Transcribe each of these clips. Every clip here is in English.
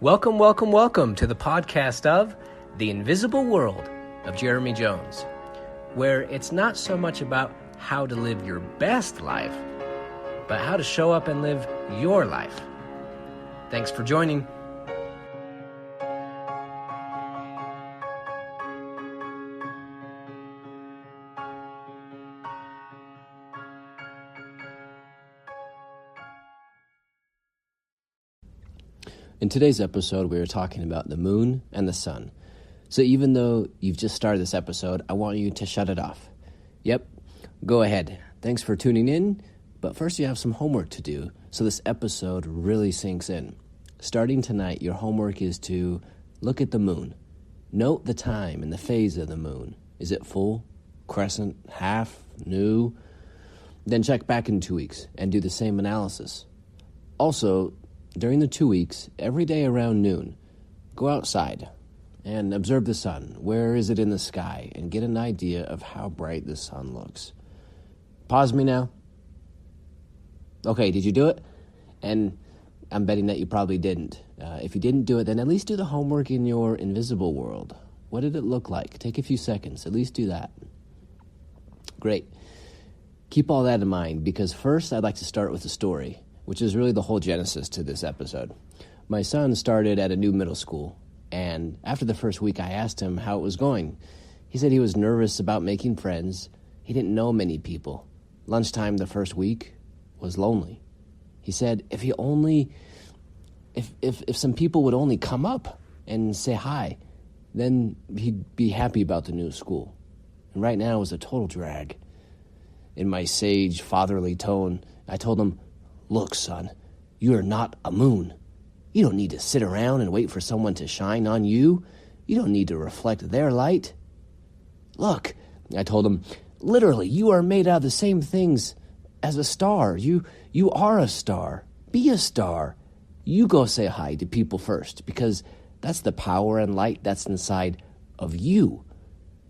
Welcome, welcome, welcome to the podcast of The Invisible World of Jeremy Jonz, where it's not so much about how to live your best life, but how to show up and live your life. Thanks for joining. In today's episode, we are talking about the moon and the sun. So even though you've just started this episode, I want you to shut it off. Yep, go ahead. Thanks for tuning in, but first you have some homework to do so this episode really sinks in. Starting tonight, your homework is to look at the moon. Note the time and the phase of the moon. Is it full, crescent, half, new? Then check back in 2 weeks and do the same analysis. Also, during the 2 weeks, every day around noon, go outside and observe the sun. Where is it in the sky? And get an idea of how bright the sun looks. Pause me now. Okay, did you do it? And I'm betting that you probably didn't. If you didn't do it, then at least do the homework in your invisible world. What did it look like? Take a few seconds. At least do that. Great. Keep all that in mind, because first I'd like to start with a story, which is really the whole genesis to this episode. My son started at a new middle school, and after the first week I asked him how it was going. He said he was nervous about making friends. He didn't know many people. Lunchtime the first week was lonely. He said if some people would only come up and say hi, then he'd be happy about the new school. And right now it was a total drag. In my sage, fatherly tone, I told him, "Look, son, you are not a moon. You don't need to sit around and wait for someone to shine on you. You don't need to reflect their light. Look," I told him, "literally, you are made out of the same things as a star. You are a star. Be a star. You go say hi to people first, because that's the power and light that's inside of you.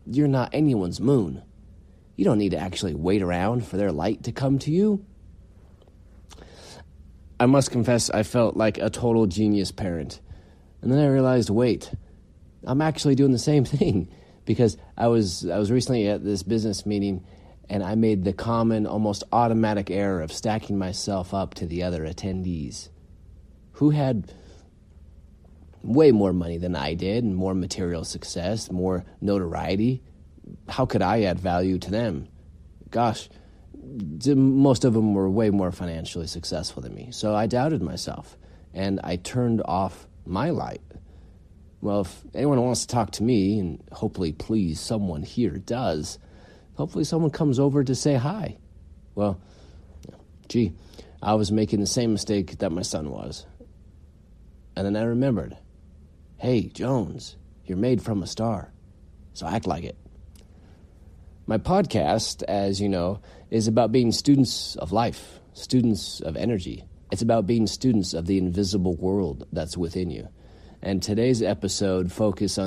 You're not anyone's moon. You don't need to actually wait around for their light to come to you." I must confess, I felt like a total genius parent. And then I realized, wait, I'm actually doing the same thing, because I was recently at this business meeting, and I made the common, almost automatic error of stacking myself up to the other attendees, who had way more money than I did, and more material success, more notoriety. How could I add value to them? Gosh, most of them were way more financially successful than me. So I doubted myself, and I turned off my light. Well, if anyone wants to talk to me, and hopefully please someone here does, hopefully someone comes over to say hi. Well, gee, I was making the same mistake that my son was. And then I remembered, hey, Jonz, you're made from a star, so act like it. My podcast, as you know, is about being students of life, students of energy. It's about being students of the invisible world that's within you. And today's episode focuses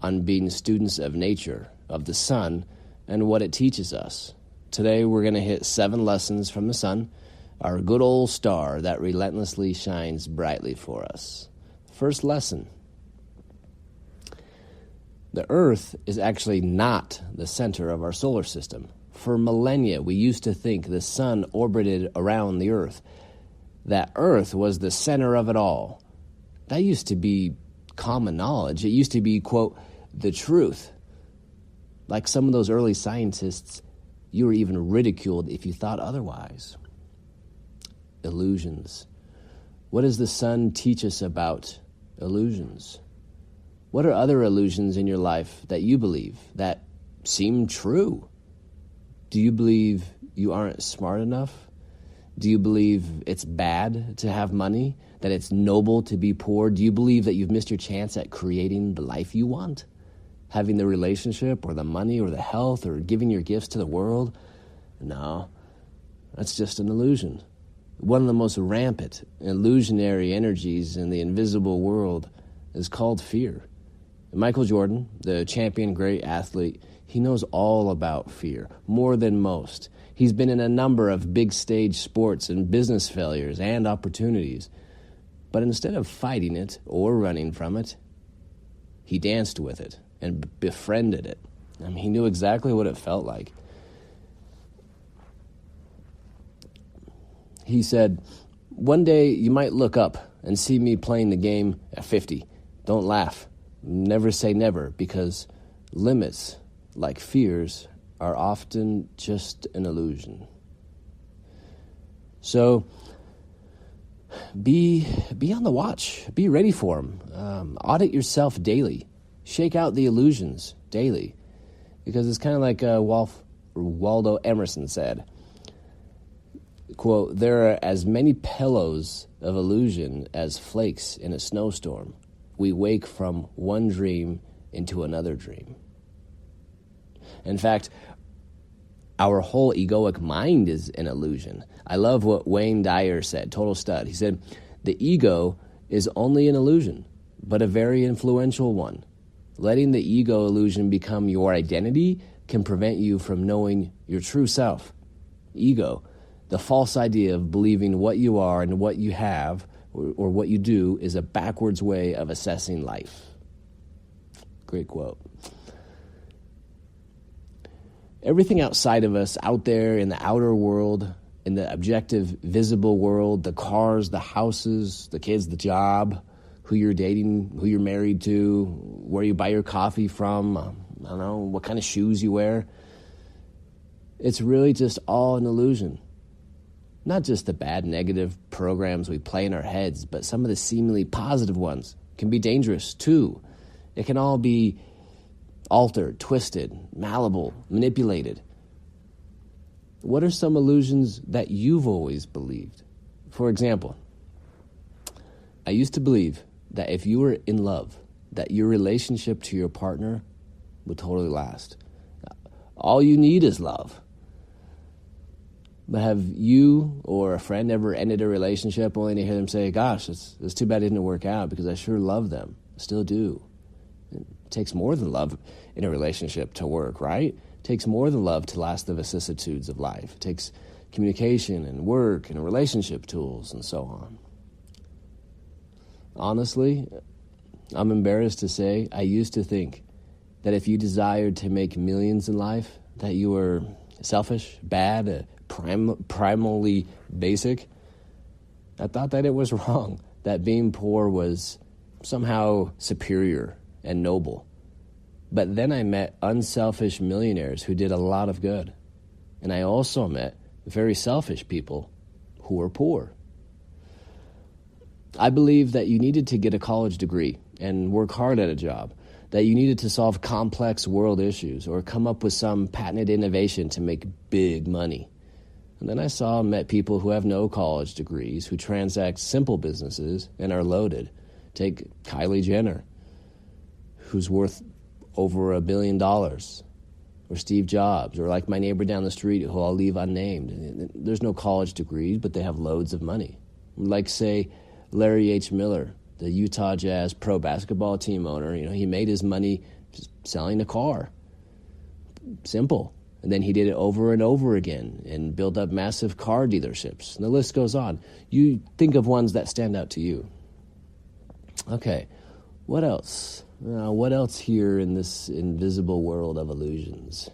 on being students of nature, of the sun, and what it teaches us. Today we're going to hit 7 lessons from the sun, our good old star that relentlessly shines brightly for us. First lesson. The Earth is actually not the center of our solar system. For millennia, we used to think the sun orbited around the Earth, that Earth was the center of it all. That used to be common knowledge. It used to be, quote, the truth. Like some of those early scientists, you were even ridiculed if you thought otherwise. Illusions. What does the sun teach us about illusions? What are other illusions in your life that you believe that seem true? Do you believe you aren't smart enough? Do you believe it's bad to have money, that it's noble to be poor? Do you believe that you've missed your chance at creating the life you want? Having the relationship or the money or the health or giving your gifts to the world? No, that's just an illusion. One of the most rampant, illusionary energies in the invisible world is called fear. Michael Jordan, the champion great athlete, he knows all about fear, more than most. He's been in a number of big stage sports and business failures and opportunities. But instead of fighting it or running from it, he danced with it and befriended it. I mean, he knew exactly what it felt like. He said, "One day you might look up and see me playing the game at 50. Don't laugh. Never say never, because limits, like fears, are often just an illusion." So be on the watch. Be ready for them. Audit yourself daily. Shake out the illusions daily. Because it's kind of like Waldo Emerson said, quote, "There are as many pillows of illusion as flakes in a snowstorm. We wake from one dream into another dream." In fact, our whole egoic mind is an illusion. I love what Wayne Dyer said, total stud. He said, "The ego is only an illusion, but a very influential one. Letting the ego illusion become your identity can prevent you from knowing your true self. Ego, the false idea of believing what you are and what you have or what you do, is a backwards way of assessing life." Great quote. Everything outside of us, out there in the outer world, in the objective, visible world, the cars, the houses, the kids, the job, who you're dating, who you're married to, where you buy your coffee from, I don't know, what kind of shoes you wear. It's really just all an illusion. Not just the bad, negative programs we play in our heads, but some of the seemingly positive ones can be dangerous too. It can all be altered, twisted, malleable, manipulated. What are some illusions that you've always believed? For example, I used to believe that if you were in love, that your relationship to your partner would totally last. All you need is love. But have you or a friend ever ended a relationship only to hear them say, "Gosh, it's too bad it didn't work out because I sure love them. I still do." It takes more than love in a relationship to work, right? It takes more than love to last the vicissitudes of life. It takes communication and work and relationship tools and so on. Honestly, I'm embarrassed to say I used to think that if you desired to make millions in life, that you were selfish, bad, primally basic. I thought that it was wrong, that being poor was somehow superior and noble. But then I met unselfish millionaires who did a lot of good. And I also met very selfish people who were poor. I believe that you needed to get a college degree and work hard at a job, that you needed to solve complex world issues or come up with some patented innovation to make big money. And then I saw and met people who have no college degrees, who transact simple businesses and are loaded. Take Kylie Jenner, who's worth over $1 billion, or Steve Jobs, or like my neighbor down the street, who I'll leave unnamed. There's no college degrees, but they have loads of money. Like, say, Larry H. Miller, the Utah Jazz pro basketball team owner. He made his money just selling a car. Simple. And then he did it over and over again and built up massive car dealerships. And the list goes on. You think of ones that stand out to you. Okay, what else? What else here in this invisible world of illusions?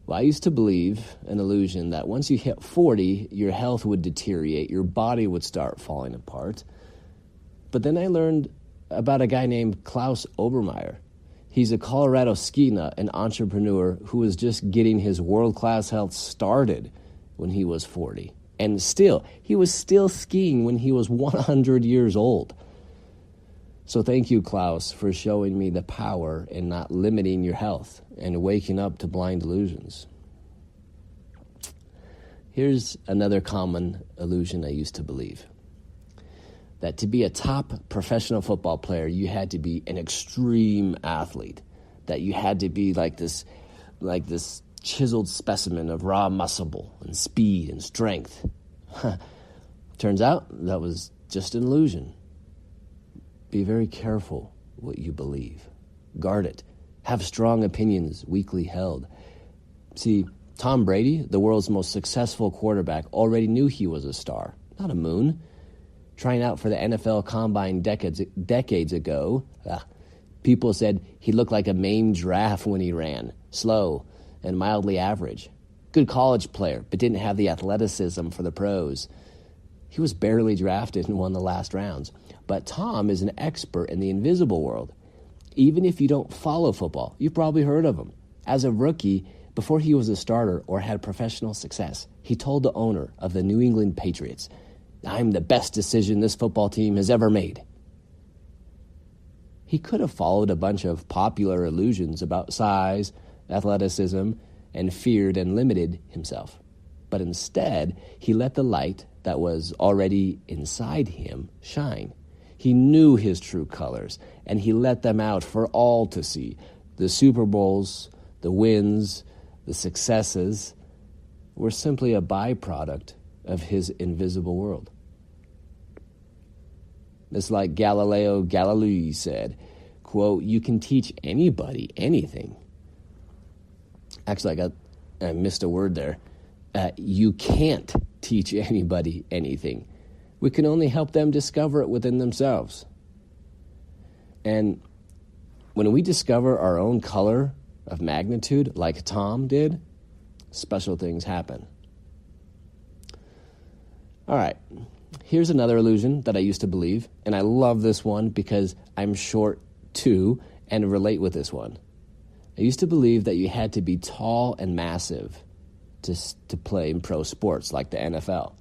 Well, I used to believe an illusion that once you hit 40, your health would deteriorate, your body would start falling apart. But then I learned about a guy named Klaus Obermeyer. He's a Colorado ski nut and entrepreneur who was just getting his world-class health started when he was 40. And he was still skiing when he was 100 years old. So thank you, Klaus, for showing me the power in not limiting your health and waking up to blind illusions. Here's another common illusion I used to believe. That to be a top professional football player, you had to be an extreme athlete. That you had to be like this chiseled specimen of raw muscle and speed and strength. Turns out that was just an illusion. Be very careful what you believe. Guard it. Have strong opinions weakly held. See, Tom Brady, the world's most successful quarterback, already knew he was a star, not a moon. Trying out for the NFL Combine decades ago, people said he looked like a Maine giraffe when he ran, slow and mildly average. Good college player, but didn't have the athleticism for the pros. He was barely drafted and won the last rounds. But Tom is an expert in the invisible world. Even if you don't follow football, you've probably heard of him. As a rookie, before he was a starter or had professional success, he told the owner of the New England Patriots, "I'm the best decision this football team has ever made." He could have followed a bunch of popular illusions about size, athleticism, and feared and limited himself. But instead, he let the light that was already inside him shine. He knew his true colors, and he let them out for all to see. The Super Bowls, the wins, the successes were simply a byproduct of his invisible world. It's like Galileo Galilei said, quote, "You can teach anybody anything." Actually, I missed a word there. You can't teach anybody anything. We can only help them discover it within themselves. And when we discover our own color of magnitude, like Tom did, special things happen. All right, here's another illusion that I used to believe, and I love this one because I'm short too and relate with this one. I used to believe that you had to be tall and massive to play in pro sports like the NFL.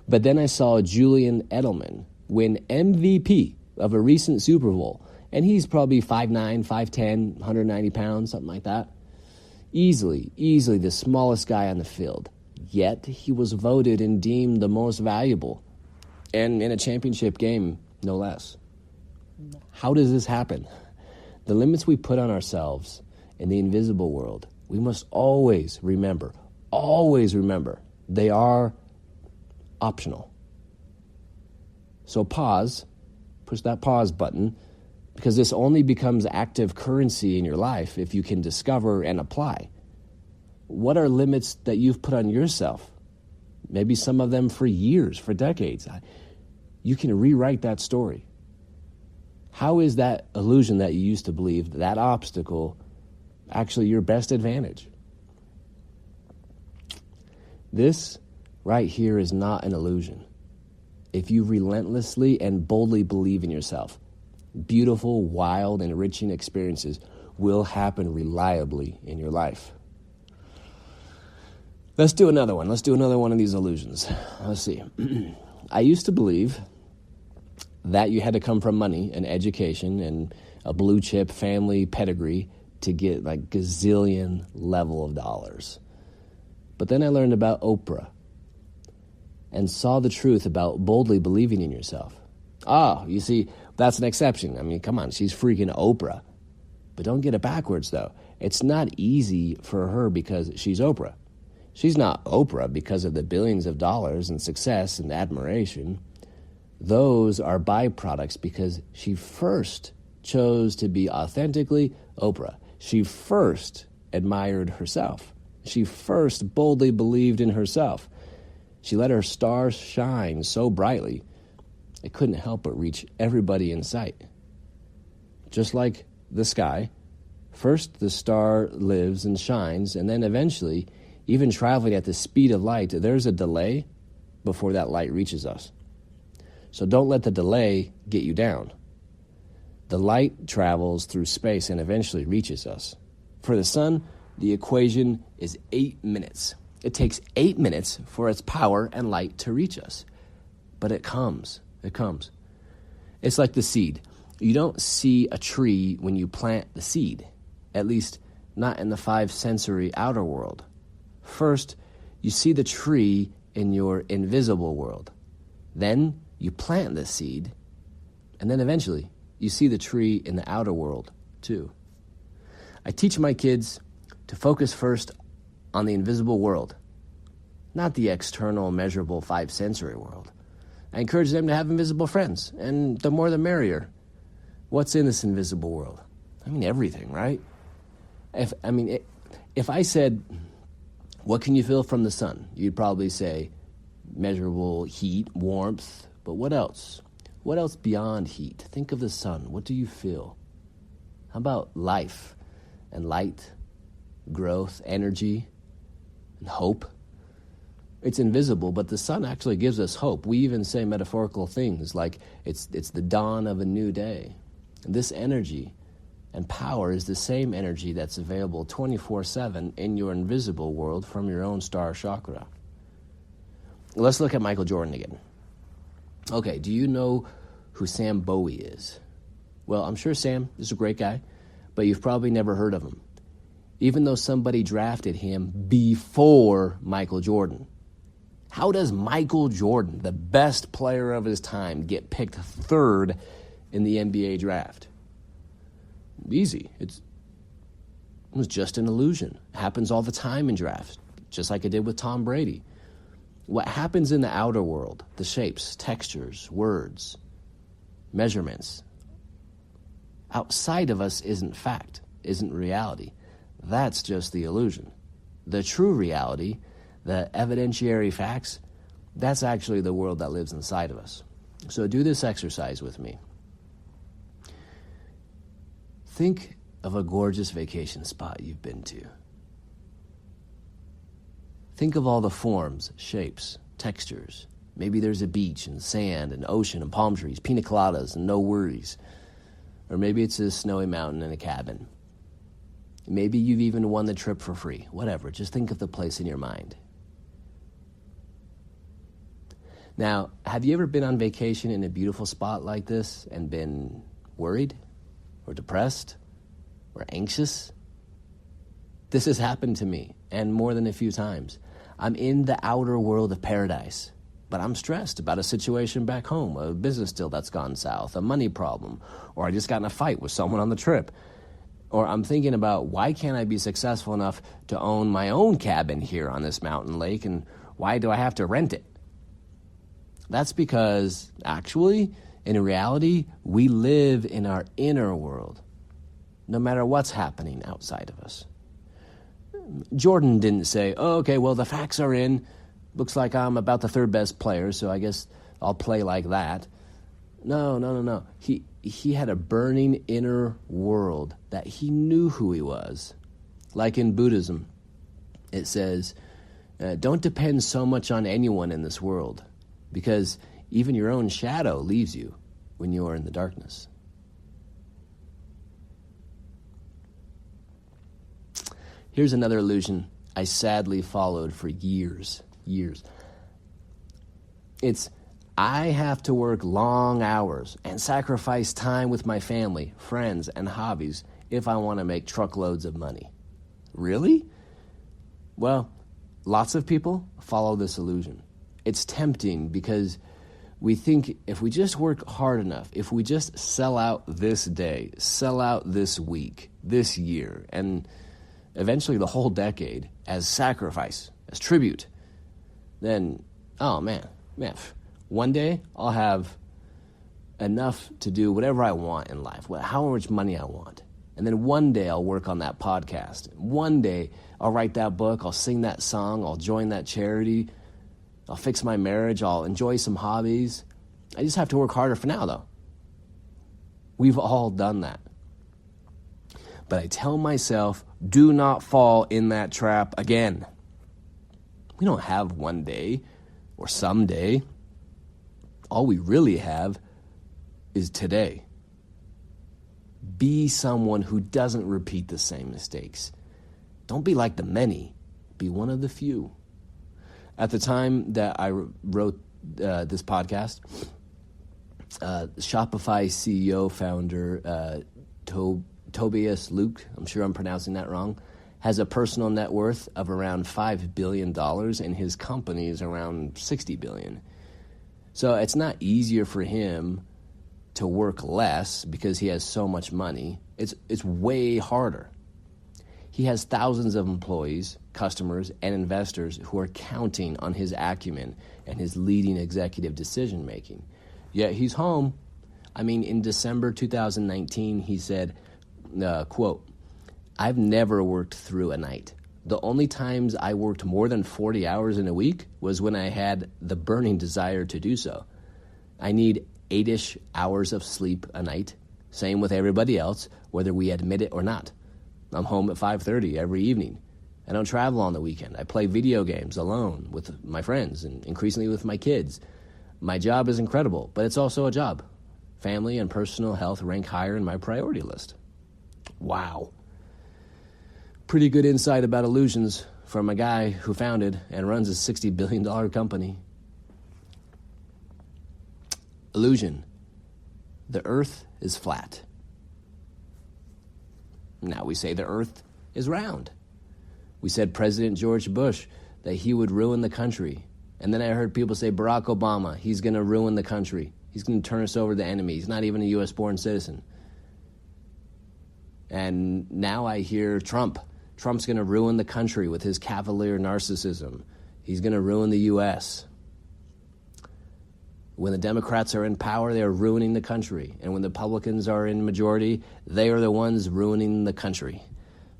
But then I saw Julian Edelman win MVP of a recent Super Bowl, and he's probably 5'9", 5'10", 190 pounds, something like that. Easily the smallest guy on the field. Yet he was voted and deemed the most valuable, and in a championship game, no less. How does this happen? The limits we put on ourselves in the invisible world, we must always remember, they are optional. So push that pause button, because this only becomes active currency in your life if you can discover and apply. What are limits that you've put on yourself? Maybe some of them for years, for decades. You can rewrite that story. How is that illusion that you used to believe, that obstacle, actually your best advantage? This right here is not an illusion. If you relentlessly and boldly believe in yourself, beautiful, wild, enriching experiences will happen reliably in your life. Let's do another one. Let's do another one of these illusions. Let's see. I used to believe that you had to come from money and education and a blue chip family pedigree to get like gazillion level of dollars. But then I learned about Oprah and saw the truth about boldly believing in yourself. You see, that's an exception. I mean, come on, she's freaking Oprah. But don't get it backwards, though. It's not easy for her because she's Oprah. She's not Oprah because of the billions of dollars and success and admiration. Those are byproducts because she first chose to be authentically Oprah. She first admired herself. She first boldly believed in herself. She let her stars shine so brightly, it couldn't help but reach everybody in sight. Just like the sky, first the star lives and shines, and then eventually, even traveling at the speed of light, there's a delay before that light reaches us. So don't let the delay get you down. The light travels through space and eventually reaches us. For the sun, the equation is 8 minutes. It takes 8 minutes for its power and light to reach us. But it comes. It comes. It's like the seed. You don't see a tree when you plant the seed, at least not in the five sensory outer world. First, you see the tree in your invisible world. Then you plant the seed, and then eventually you see the tree in the outer world too. I teach my kids to focus first on the invisible world, not the external, measurable, five sensory world. I encourage them to have invisible friends, and the more the merrier. What's in this invisible world? I mean, everything, right? If I said, what can you feel from the sun? You'd probably say measurable heat, warmth, But what else? What else beyond heat? Think of the sun. What do you feel? How about life and light, growth, energy, and hope? It's invisible, but the sun actually gives us hope. We even say metaphorical things like it's the dawn of a new day. And this energy and power is the same energy that's available 24/7 in your invisible world from your own star chakra. Let's look at Michael Jordan again. Okay, do you know who Sam Bowie is? Well, I'm sure Sam is a great guy, but you've probably never heard of him, even though somebody drafted him before Michael Jordan. How does Michael Jordan, the best player of his time, get picked third in the NBA draft? Easy. It was just an illusion. It happens all the time in drafts, just like it did with Tom Brady. What happens in the outer world, the shapes, textures, words, measurements, outside of us isn't fact, isn't reality. That's just the illusion. The true reality, the evidentiary facts, that's actually the world that lives inside of us. So do this exercise with me. Think of a gorgeous vacation spot you've been to. Think of all the forms, shapes, textures. Maybe there's a beach and sand and ocean and palm trees, pina coladas and no worries. Or maybe it's a snowy mountain and a cabin. Maybe you've even won the trip for free. Whatever, just think of the place in your mind. Now, have you ever been on vacation in a beautiful spot like this and been worried or depressed or anxious? This has happened to me, and more than a few times. I'm in the outer world of paradise, but I'm stressed about a situation back home, a business deal that's gone south, a money problem, or I just got in a fight with someone on the trip. Or I'm thinking about, why can't I be successful enough to own my own cabin here on this mountain lake, and why do I have to rent it? That's because, actually, in reality, we live in our inner world, no matter what's happening outside of us. Jordan didn't say, oh, okay, well, the facts are in. Looks like I'm about the third best player, so I guess I'll play like that. No. He had a burning inner world that he knew who he was. Like in Buddhism, it says, don't depend so much on anyone in this world, because even your own shadow leaves you when you are in the darkness. Here's another illusion I sadly followed for years. It's, I have to work long hours and sacrifice time with my family, friends, and hobbies if I want to make truckloads of money. Really? Well, lots of people follow this illusion. It's tempting because we think if we just work hard enough, if we just sell out this day, sell out this week, this year, and eventually the whole decade as sacrifice, as tribute, then, oh man, one day I'll have enough to do whatever I want in life, how much money I want. And then one day I'll work on that podcast. One day I'll write that book, I'll sing that song, I'll join that charity, I'll fix my marriage, I'll enjoy some hobbies. I just have to work harder for now, though. We've all done that. But I tell myself, do not fall in that trap again. We don't have one day or someday. All we really have is today. Be someone who doesn't repeat the same mistakes. Don't be like the many. Be one of the few. At the time that I wrote this podcast, Shopify CEO founder Tobias Luke, I'm sure I'm pronouncing that wrong, has a personal net worth of around $5 billion, and his company is around $60 billion. So it's not easier for him to work less because he has so much money. It's way harder. He has thousands of employees, customers, and investors who are counting on his acumen and his leading executive decision-making. Yet he's home. I mean, in December 2019, he said, quote, I've never worked through a night. The only times I worked more than 40 hours in a week was when I had the burning desire to do so. I need 8-ish hours of sleep a night. Same with everybody else, whether we admit it or not. I'm home at 5:30 every evening. I don't travel on the weekend. I play video games alone with my friends and increasingly with my kids. My job is incredible, but it's also a job. Family and personal health rank higher in my priority list. Wow. Pretty good insight about illusions from a guy who founded and runs a $60 billion company. Illusion. The earth is flat. Now we say the earth is round. We said President George Bush that he would ruin the country. And then I heard people say Barack Obama, he's going to ruin the country. He's going to turn us over to the enemy. He's not even a U.S.-born citizen. And now I hear Trump. Trump's going to ruin the country with his cavalier narcissism. He's going to ruin the U.S. When the Democrats are in power, they are ruining the country. And when the Republicans are in majority, they are the ones ruining the country.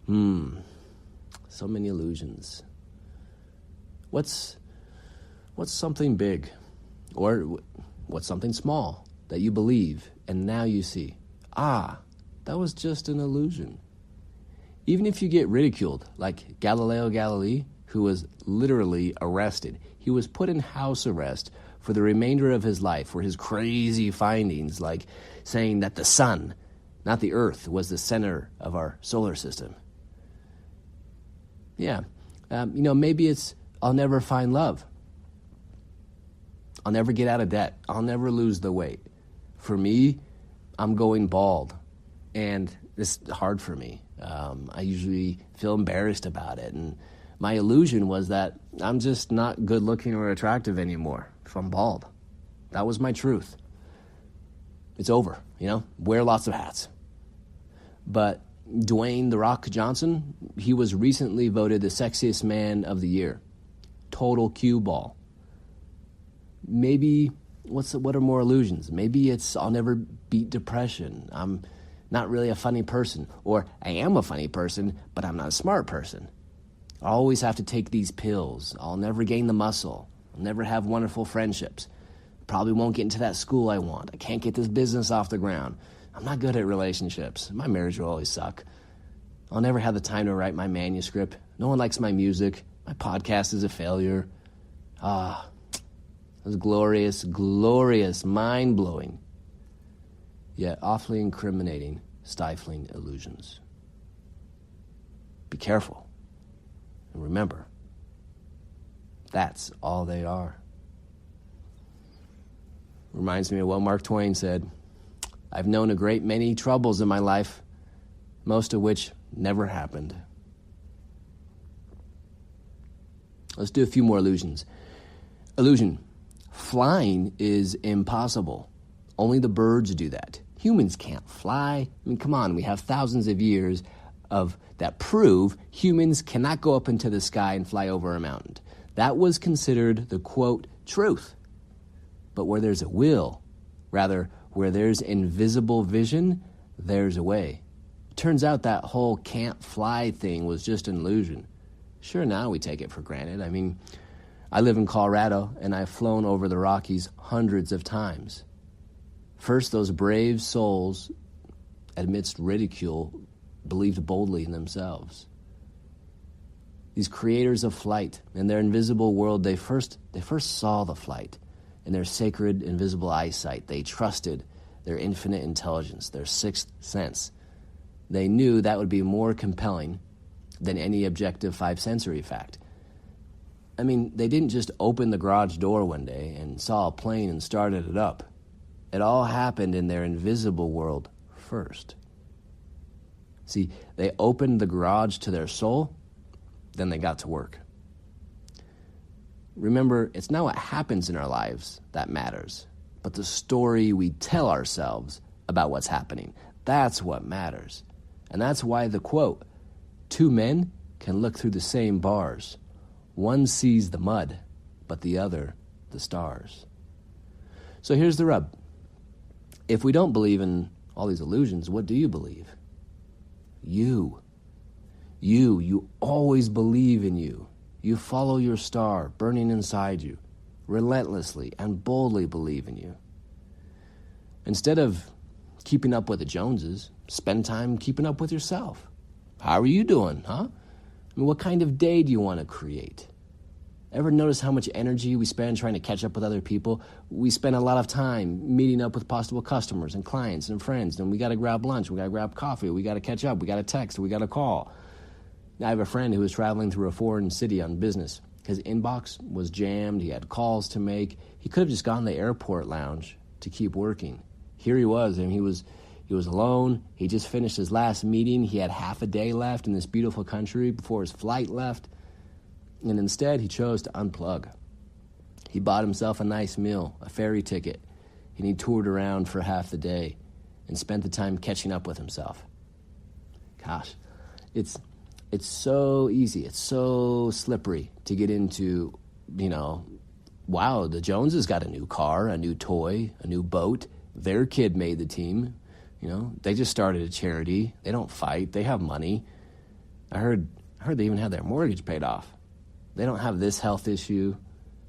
So many illusions. What's something big? Or what's something small that you believe and now you see? That was just an illusion. Even if you get ridiculed, like Galileo Galilei, who was literally arrested. He was put in house arrest for the remainder of his life for his crazy findings, like saying that the sun, not the earth, was the center of our solar system. Yeah, maybe it's, I'll never find love. I'll never get out of debt. I'll never lose the weight. For me, I'm going bald, and it's hard for me. I usually feel embarrassed about it, and my illusion was that I'm just not good looking or attractive anymore if I'm bald. That was my truth. It's over, wear lots of hats. But Dwayne "The Rock" Johnson, he was recently voted the sexiest man of the year. Total cue ball. Maybe, what are more illusions? Maybe it's I'll never beat depression. I'm not really a funny person. Or I am a funny person, but I'm not a smart person. I always have to take these pills. I'll never gain the muscle. I'll never have wonderful friendships. Probably won't get into that school I want. I can't get this business off the ground. I'm not good at relationships. My marriage will always suck. I'll never have the time to write my manuscript. No one likes my music. My podcast is a failure. It was glorious, glorious, mind-blowing, yet awfully incriminating, stifling illusions. Be careful. And remember, that's all they are. Reminds me of what Mark Twain said. I've known a great many troubles in my life, most of which never happened. Let's do a few more illusions. Illusion. Flying is impossible. Only the birds do that. Humans can't fly. I mean, come on, we have thousands of years of that prove humans cannot go up into the sky and fly over a mountain. That was considered the, quote, truth. But where there's a will, rather, where there's invisible vision, there's a way. Turns out that whole can't fly thing was just an illusion. Sure, now we take it for granted. I mean, I live in Colorado, and I've flown over the Rockies hundreds of times. First, those brave souls, amidst ridicule, believed boldly in themselves. These creators of flight, in their invisible world, they first saw the flight. In their sacred, invisible eyesight, they trusted their infinite intelligence, their sixth sense. They knew that would be more compelling than any objective five-sensory fact. I mean, they didn't just open the garage door one day and saw a plane and started it up. It all happened in their invisible world first. See, they opened the garage to their soul, then they got to work. Remember, it's not what happens in our lives that matters, but the story we tell ourselves about what's happening. That's what matters. And that's why the quote, 2 men can look through the same bars. One sees the mud, but the other the stars. So here's the rub. If we don't believe in all these illusions, what do you believe? You always believe in you. You follow your star burning inside you, relentlessly and boldly believe in you. Instead of keeping up with the Joneses, spend time keeping up with yourself. How are you doing, huh? I mean, what kind of day do you want to create? Ever notice how much energy we spend trying to catch up with other people? We spend a lot of time meeting up with possible customers and clients and friends, and we got to grab lunch, we got to grab coffee, we got to catch up, we got to text, we got to call. I have a friend who was traveling through a foreign city on business. His inbox was jammed, he had calls to make. He could have just gone to the airport lounge to keep working. Here he was, and he was alone. He just finished his last meeting. He had half a day left in this beautiful country before his flight left. And instead, he chose to unplug. He bought himself a nice meal, a ferry ticket, and he toured around for half the day and spent the time catching up with himself. Gosh, it's so easy. It's so slippery to get into, wow, the Joneses got a new car, a new toy, a new boat. Their kid made the team. They just started a charity. They don't fight. They have money. I heard they even had their mortgage paid off. They don't have this health issue.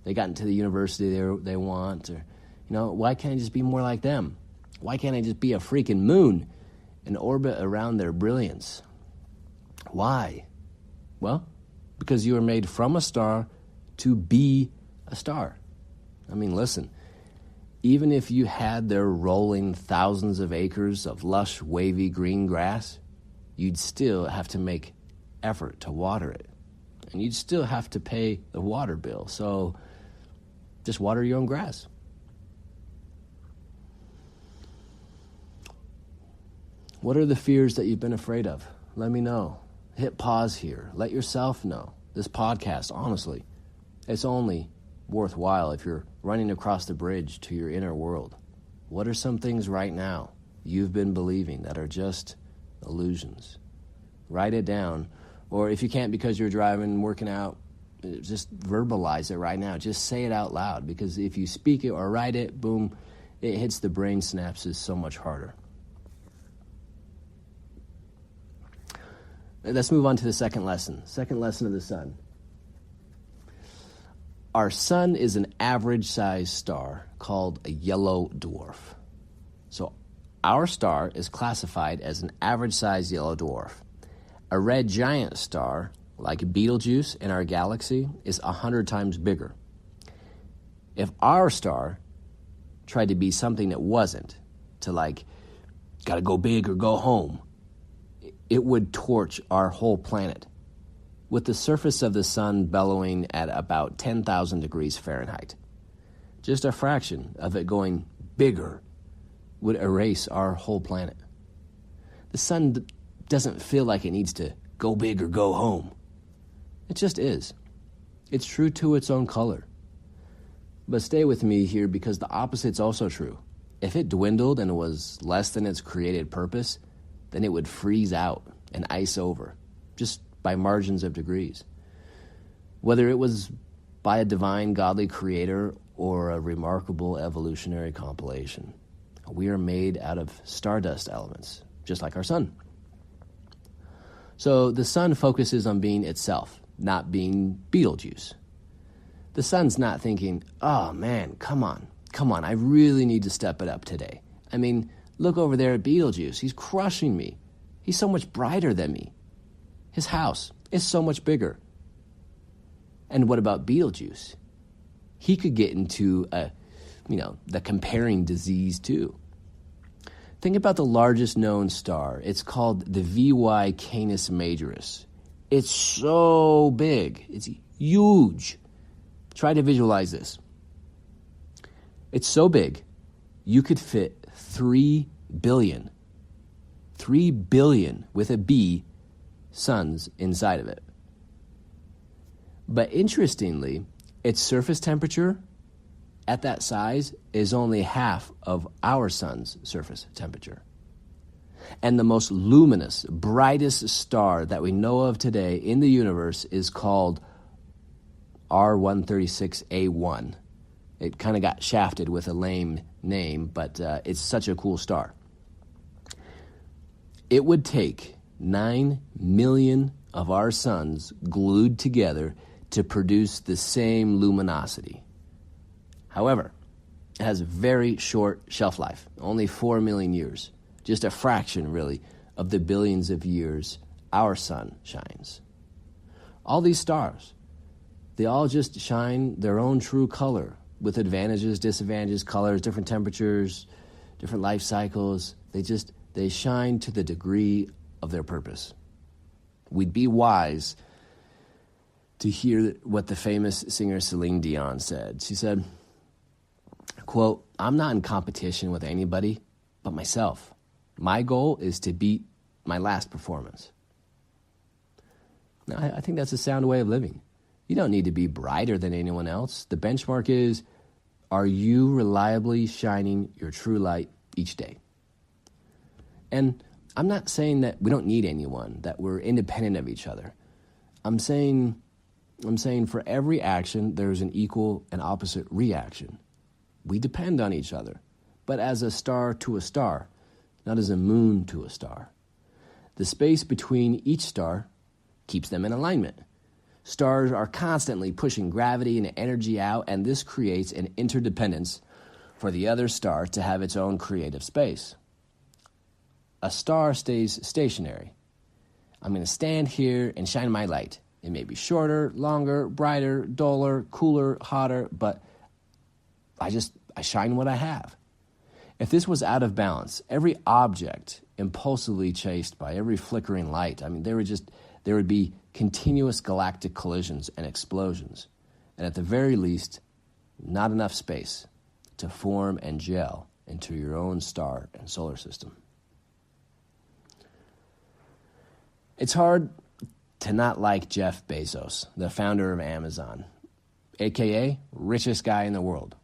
They got into the university they want. Or, why can't I just be more like them? Why can't I just be a freaking moon and orbit around their brilliance? Why? Well, because you were made from a star to be a star. I mean, listen, even if you had their rolling thousands of acres of lush, wavy green grass, you'd still have to make effort to water it. And you'd still have to pay the water bill. So just water your own grass. What are the fears that you've been afraid of? Let me know. Hit pause here. Let yourself know. This podcast, honestly, it's only worthwhile if you're running across the bridge to your inner world. What are some things right now you've been believing that are just illusions? Write it down. Or if you can't because you're driving, working out, just verbalize it right now. Just say it out loud, because if you speak it or write it, boom, it hits the brain synapses so much harder. Let's move on to the second lesson. Second lesson of the sun. Our sun is an average-sized star called a yellow dwarf. So our star is classified as an average-sized yellow dwarf. A red giant star, like Betelgeuse in our galaxy, is 100 times bigger. If our star tried to be something it wasn't, to gotta go big or go home, it would torch our whole planet, with the surface of the sun bellowing at about 10,000 degrees Fahrenheit. Just a fraction of it going bigger would erase our whole planet. The sun doesn't feel like it needs to go big or go home. It just is. It's true to its own color. But stay with me here, because the opposite's also true. If it dwindled and was less than its created purpose, then it would freeze out and ice over, just by margins of degrees. Whether it was by a divine, godly creator or a remarkable evolutionary compilation, we are made out of stardust elements, just like our sun. So the sun focuses on being itself, not being Betelgeuse. The sun's not thinking, oh man, come on, I really need to step it up today. I mean, look over there at Betelgeuse, he's crushing me. He's so much brighter than me. His house is so much bigger. And what about Betelgeuse? He could get into the comparing disease too. Think about the largest known star. It's called the VY Canis Majoris. It's so big. It's huge. Try to visualize this. It's so big, you could fit 3 billion with a B suns inside of it. But interestingly, its surface temperature at that size is only half of our sun's surface temperature. And the most luminous, brightest star that we know of today in the universe is called R136A1. It kind of got shafted with a lame name, but it's such a cool star. It would take 9 million of our suns glued together to produce the same luminosity. However, It has a very short shelf life, only 4 million years, just a fraction, really, of the billions of years our sun shines. All these stars, they all just shine their own true color with advantages, disadvantages, colors, different temperatures, different life cycles. They shine to the degree of their purpose. We'd be wise to hear what the famous singer Celine Dion said. She said, quote, "I'm not in competition with anybody but myself. My goal is to beat my last performance." Now, I think that's a sound way of living. You don't need to be brighter than anyone else. The benchmark is, are you reliably shining your true light each day? And I'm not saying that we don't need anyone, that we're independent of each other. I'm saying for every action, there's an equal and opposite reaction. We depend on each other, but as a star to a star, not as a moon to a star. The space between each star keeps them in alignment. Stars are constantly pushing gravity and energy out, and this creates an interdependence for the other star to have its own creative space. A star stays stationary. I'm going to stand here and shine my light. It may be shorter, longer, brighter, duller, cooler, hotter, but I shine what I have. If this was out of balance, every object impulsively chased by every flickering light, there would be continuous galactic collisions and explosions, and at the very least, not enough space to form and gel into your own star and solar system. It's hard to not like Jeff Bezos, the founder of Amazon, aka richest guy in the world.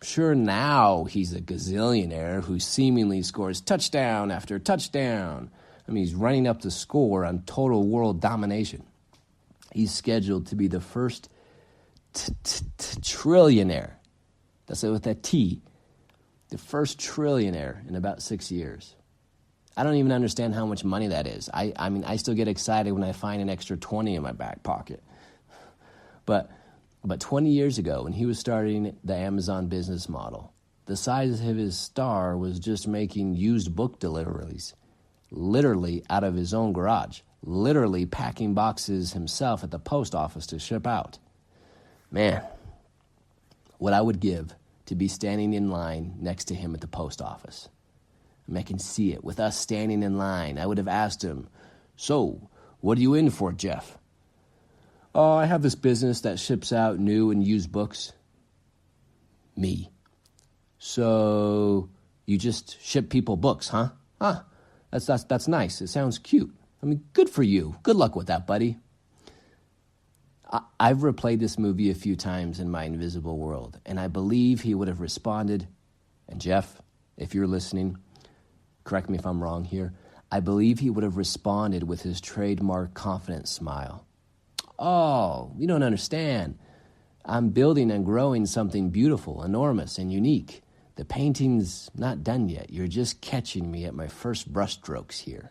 Sure, now he's a gazillionaire who seemingly scores touchdown after touchdown. He's running up the score on total world domination. He's scheduled to be the first trillionaire. That's it with that T. The first trillionaire in about 6 years. I don't even understand how much money that is. I still get excited when I find an extra 20 in my back pocket. But 20 years ago, when he was starting the Amazon business model, the size of his star was just making used book deliveries, literally out of his own garage, literally packing boxes himself at the post office to ship out. Man, what I would give to be standing in line next to him at the post office. I can see it. With us standing in line, I would have asked him, "So, what are you in for, Jeff?" "Oh, I have this business that ships out new and used books." Me. "So, you just ship people books, huh?" "Ah, that's nice. It sounds cute. Good for you. Good luck with that, buddy." I've replayed this movie a few times in my invisible world, and I believe he would have responded, and Jeff, if you're listening, correct me if I'm wrong here, I believe he would have responded with his trademark confident smile. "Oh, you don't understand. I'm building and growing something beautiful, enormous, and unique. The painting's not done yet. You're just catching me at my first brushstrokes here."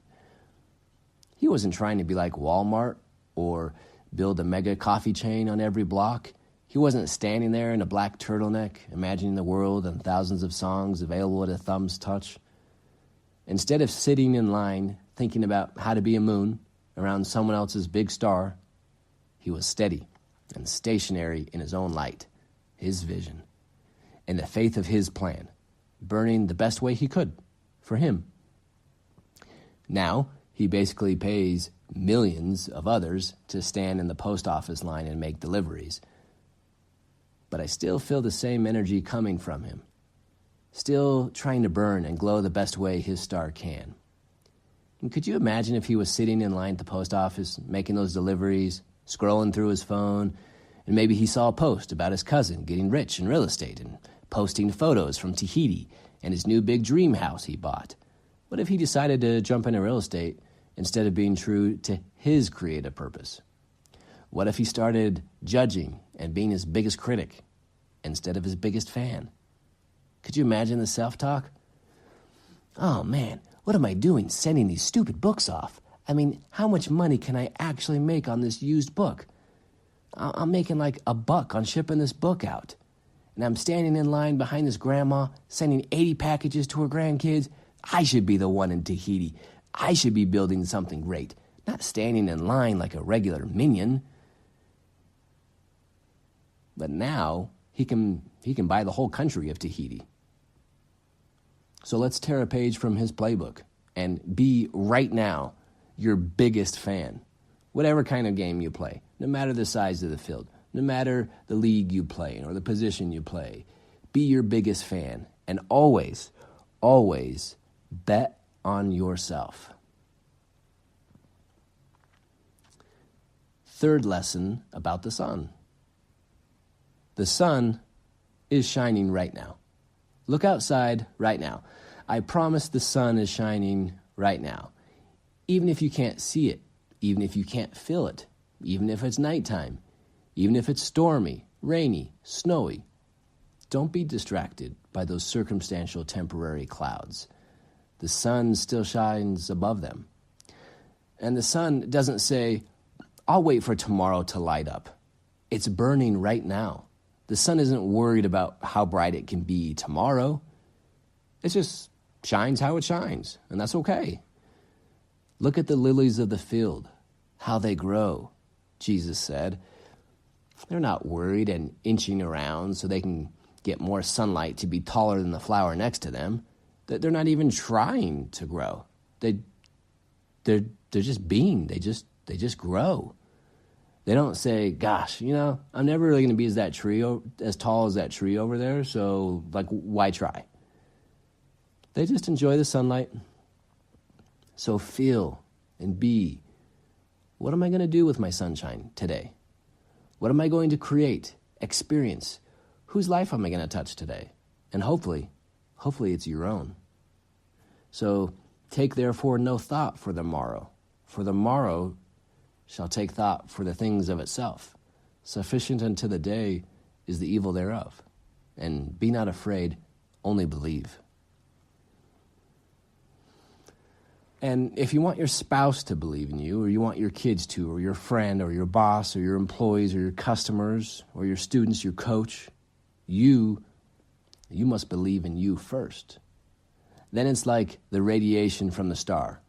He wasn't trying to be like Walmart or build a mega coffee chain on every block. He wasn't standing there in a black turtleneck, imagining the world and thousands of songs available at a thumb's touch. Instead of sitting in line thinking about how to be a moon around someone else's big star, he was steady and stationary in his own light, his vision, and the faith of his plan, burning the best way he could for him. Now, he basically pays millions of others to stand in the post office line and make deliveries. But I still feel the same energy coming from him, still trying to burn and glow the best way his star can. And could you imagine if he was sitting in line at the post office, making those deliveries, scrolling through his phone, and maybe he saw a post about his cousin getting rich in real estate and posting photos from Tahiti and his new big dream house he bought? What if he decided to jump into real estate instead of being true to his creative purpose? What if he started judging and being his biggest critic instead of his biggest fan? Could you imagine the self-talk? "Oh man, what am I doing sending these stupid books off? How much money can I actually make on this used book? I'm making like $1 on shipping this book out. and I'm standing in line behind this grandma sending 80 packages to her grandkids, I should be the one in Tahiti. I should be building something great, not standing in line like a regular minion. But now he can buy the whole country of Tahiti. So let's tear a page from his playbook and be right now your biggest fan. Whatever kind of game you play, no matter the size of the field, no matter the league you play in or the position you play, be your biggest fan and always, always bet on yourself. Third lesson about the sun. The sun is shining right now. Look outside right now. I promise the sun is shining right now. Even if you can't see it, even if you can't feel it, even if it's nighttime, even if it's stormy, rainy, snowy, don't be distracted by those circumstantial temporary clouds. The sun still shines above them. And the sun doesn't say, I'll wait for tomorrow to light up. It's burning right now. The sun isn't worried about how bright it can be tomorrow. It just shines how it shines, and that's okay. Look at the lilies of the field, how they grow, Jesus said. They're not worried and inching around so they can get more sunlight to be taller than the flower next to them. They're not even trying to grow. They're just being. They just grow. They don't say, gosh, I'm never really going to be as tall as that tree over there, so, why try? They just enjoy the sunlight. So feel and be. What am I going to do with my sunshine today? What am I going to create, experience? Whose life am I going to touch today? And hopefully it's your own. So take therefore no thought for the morrow, for the morrow shall take thought for the things of itself. Sufficient unto the day is the evil thereof. And be not afraid, only believe. And if you want your spouse to believe in you, or you want your kids to, or your friend, or your boss, or your employees, or your customers, or your students, your coach, you must believe in you first. Then it's like the radiation from the star.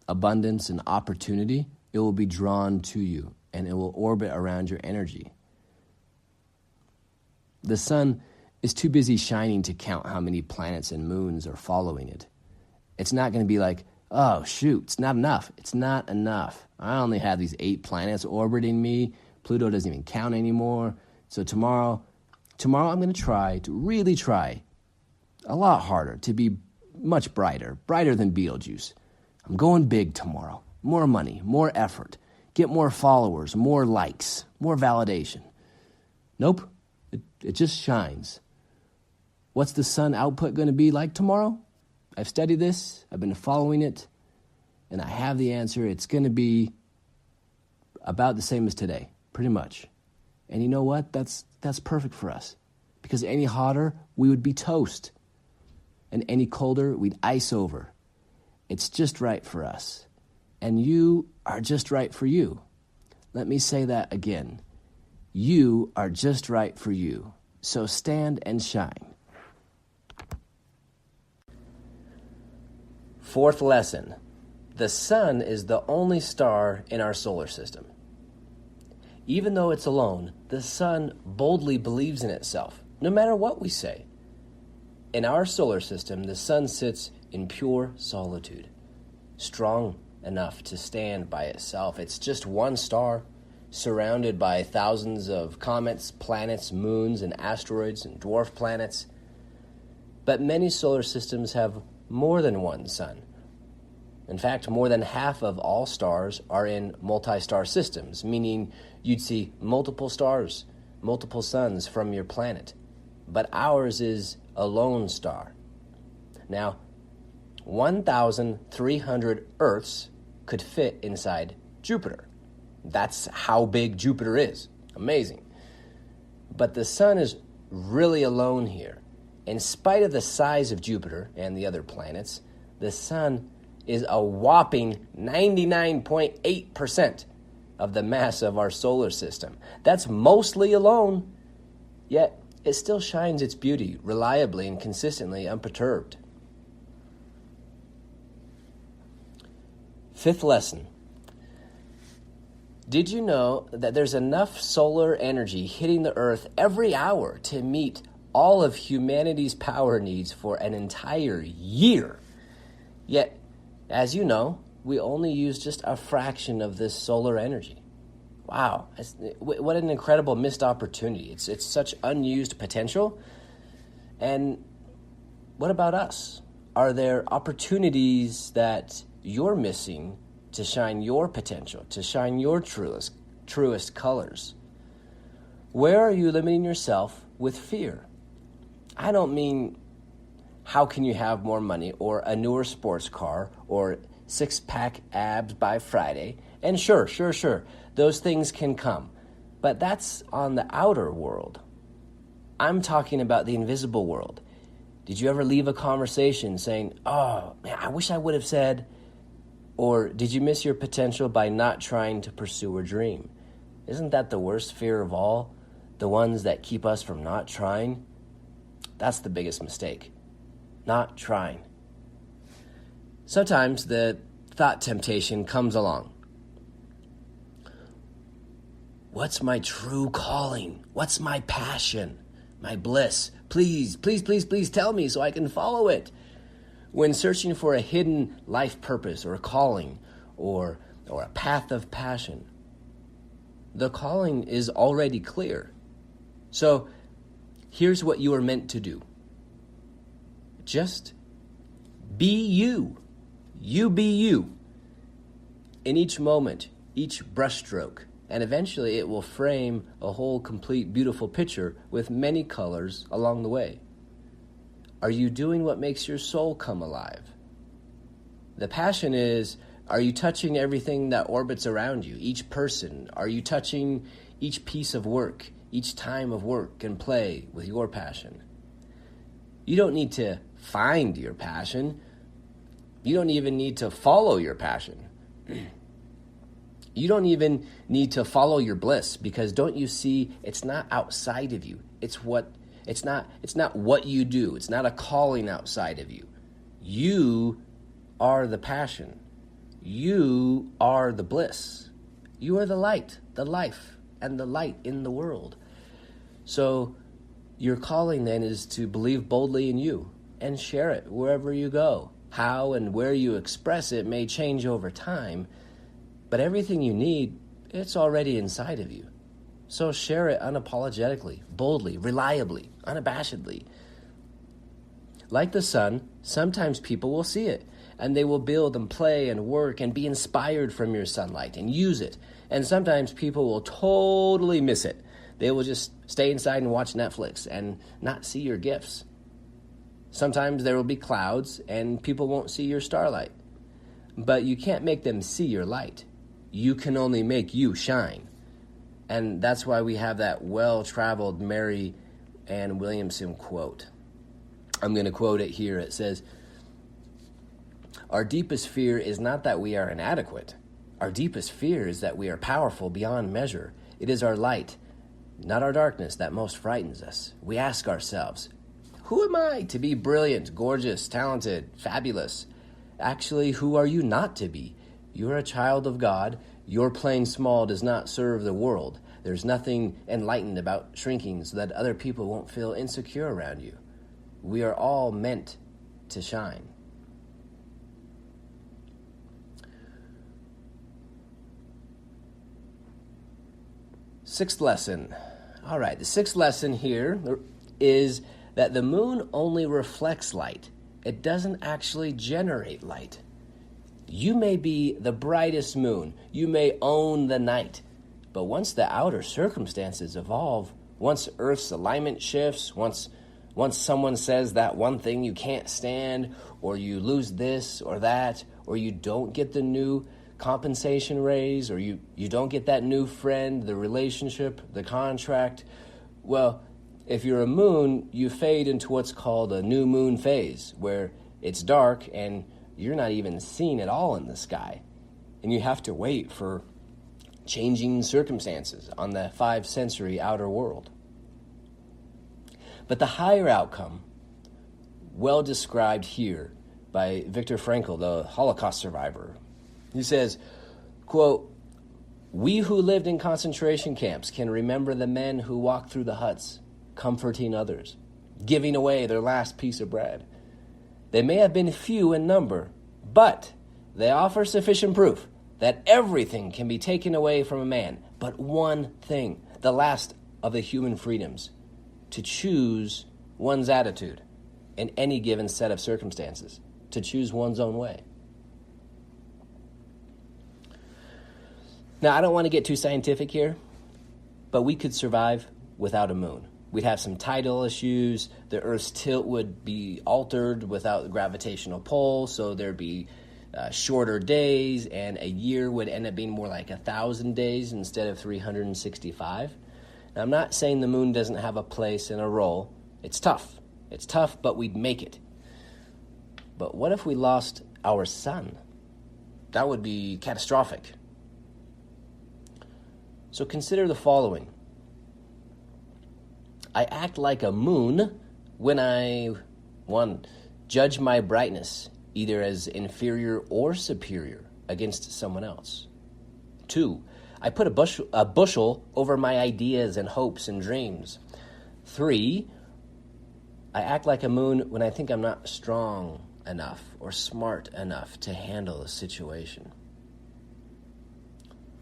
Abundance and opportunity, it will be drawn to you, and it will orbit around your energy. The sun is too busy shining to count how many planets and moons are following it. It's not going to be like, oh, shoot, it's not enough. It's not enough. I only have these 8 planets orbiting me. Pluto doesn't even count anymore. So tomorrow I'm going to really try a lot harder to be much brighter than Beetlejuice. I'm going big tomorrow. More money, more effort, get more followers, more likes, more validation. Nope, it just shines. What's the sun output going to be like tomorrow? I've studied this, I've been following it, and I have the answer. It's going to be about the same as today, pretty much. And you know what? That's perfect for us. Because any hotter, we would be toast. And any colder, we'd ice over. It's just right for us. And you are just right for you. Let me say that again. You are just right for you. So stand and shine. Fourth lesson. The sun is the only star in our solar system. Even though it's alone, the sun boldly believes in itself, no matter what we say. In our solar system, the sun sits in pure solitude, strong enough to stand by itself. It's just one star, surrounded by thousands of comets, planets, moons, and asteroids, and dwarf planets. But many solar systems have more than one sun. In fact, more than half of all stars are in multi-star systems, meaning you'd see multiple stars, multiple suns from your planet. But ours is a lone star. Now, 1,300 Earths could fit inside Jupiter. That's how big Jupiter is. Amazing. But the sun is really alone here. In spite of the size of Jupiter and the other planets, the sun is a whopping 99.8% of the mass of our solar system. That's mostly alone, yet it still shines its beauty reliably and consistently unperturbed. Fifth lesson. Did you know that there's enough solar energy hitting the Earth every hour to meet all of humanity's power needs for an entire year? Yet, as you know, we only use just a fraction of this solar energy. Wow, what an incredible missed opportunity. It's such unused potential. And what about us? Are there opportunities that you're missing to shine your potential, to shine your truest colors? Where are you limiting yourself with fear? I don't mean how can you have more money or a newer sports car or six-pack abs by Friday. And sure, those things can come. But that's on the outer world. I'm talking about the invisible world. Did you ever leave a conversation saying, oh, man, I wish I would have said, or did you miss your potential by not trying to pursue a dream? Isn't that the worst fear of all? The ones that keep us from not trying? That's the biggest mistake. Not trying. Sometimes the thought temptation comes along. What's my true calling? What's my passion? My bliss? Please tell me so I can follow it. When searching for a hidden life purpose or a calling or a path of passion, the calling is already clear. So here's what you are meant to do. Just be you. You be you. In each moment, each brushstroke, and eventually it will frame a whole complete beautiful picture with many colors along the way. Are you doing what makes your soul come alive? The passion is, are you touching everything that orbits around you, each person? Are you touching each piece of work, each time of work and play with your passion? You don't need to find your passion. You don't even need to follow your passion. You don't even need to follow your bliss, because don't you see, it's not outside of you. It's not what you do. It's not a calling outside of you. You are the passion. You are the bliss. You are the light, the life, and the light in the world. So your calling then is to believe boldly in you and share it wherever you go. How and where you express it may change over time, but everything you need, it's already inside of you. So share it unapologetically, boldly, reliably, unabashedly. Like the sun, sometimes people will see it, and they will build and play and work and be inspired from your sunlight and use it. And sometimes people will totally miss it. They will just stay inside and watch Netflix and not see your gifts. Sometimes there will be clouds and people won't see your starlight. But you can't make them see your light. You can only make you shine. And that's why we have that well-traveled Mary Ann Williamson quote. I'm going to quote it here. It says, "Our deepest fear is not that we are inadequate. Our deepest fear is that we are powerful beyond measure. It is our light, not our darkness, that most frightens us. We ask ourselves, who am I to be brilliant, gorgeous, talented, fabulous? Actually, who are you not to be? You are a child of God. Your playing small does not serve the world. There's nothing enlightened about shrinking so that other people won't feel insecure around you. We are all meant to shine." Sixth lesson. All right, the sixth lesson here is that the moon only reflects light. It doesn't actually generate light. You may be the brightest moon. You may own the night. But once the outer circumstances evolve, once Earth's alignment shifts, once someone says that one thing you can't stand, or you lose this or that, or you don't get the new compensation raise, or you don't get that new friend, the relationship, the contract, well, if you're a moon, you fade into what's called a new moon phase, where it's dark and you're not even seen at all in the sky. And you have to wait for changing circumstances on the five-sensory outer world. But the higher outcome, well described here by Viktor Frankl, the Holocaust survivor. He says, quote, "We who lived in concentration camps can remember the men who walked through the huts, comforting others, giving away their last piece of bread. They may have been few in number, but they offer sufficient proof that everything can be taken away from a man, but one thing, the last of the human freedoms, to choose one's attitude in any given set of circumstances, to choose one's own way." Now, I don't want to get too scientific here, but we could survive without a moon. We'd have some tidal issues. The Earth's tilt would be altered without the gravitational pull, so there'd be shorter days, and a year would end up being more like 1,000 days instead of 365. Now, I'm not saying the moon doesn't have a place and a role. It's tough. It's tough, but we'd make it. But what if we lost our sun? That would be catastrophic. So consider the following. I act like a moon when I, 1, judge my brightness, either as inferior or superior, against someone else. 2, I put a bushel over my ideas and hopes and dreams. 3, I act like a moon when I think I'm not strong enough or smart enough to handle a situation.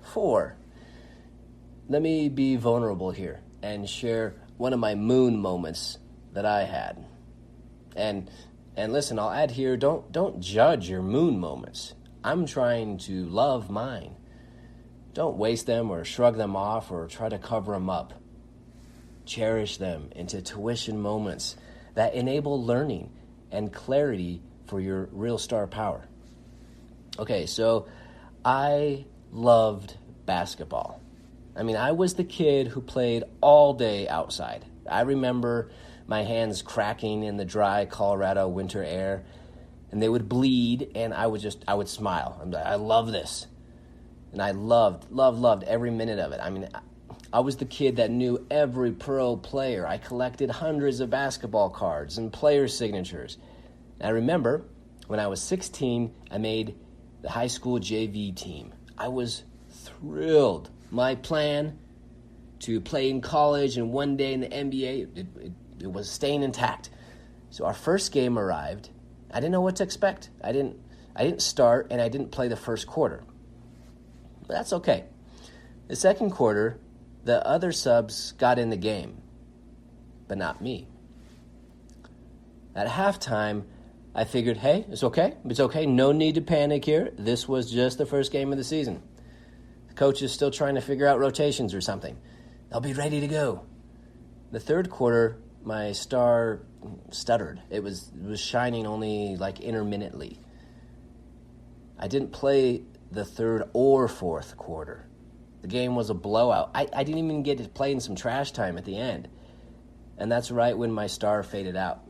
4, let me be vulnerable here and share one of my moon moments that I had. And listen, I'll add here, don't judge your moon moments. I'm trying to love mine. Don't waste them or shrug them off or try to cover them up. Cherish them into tuition moments that enable learning and clarity for your real star power. Okay, so I loved basketball. I mean, I was the kid who played all day outside. I remember my hands cracking in the dry Colorado winter air, and they would bleed, and I would smile. I love this. And I loved every minute of it. I mean, I was the kid that knew every pro player. I collected hundreds of basketball cards and player signatures. And I remember when I was 16, I made the high school JV team. I was thrilled. My plan to play in college and one day in the NBA, it was staying intact. So our first game arrived. I didn't know what to expect. I didn't start, and I didn't play the first quarter. But that's okay. The second quarter, the other subs got in the game, but not me. At halftime, I figured, hey, it's okay. It's okay. No need to panic here. This was just the first game of the season. The coach is still trying to figure out rotations or something. They'll be ready to go. The third quarter, my star stuttered. It was shining only like intermittently. I didn't play the third or fourth quarter. The game was a blowout. I didn't even get to play in some trash time at the end. And that's right when my star faded out.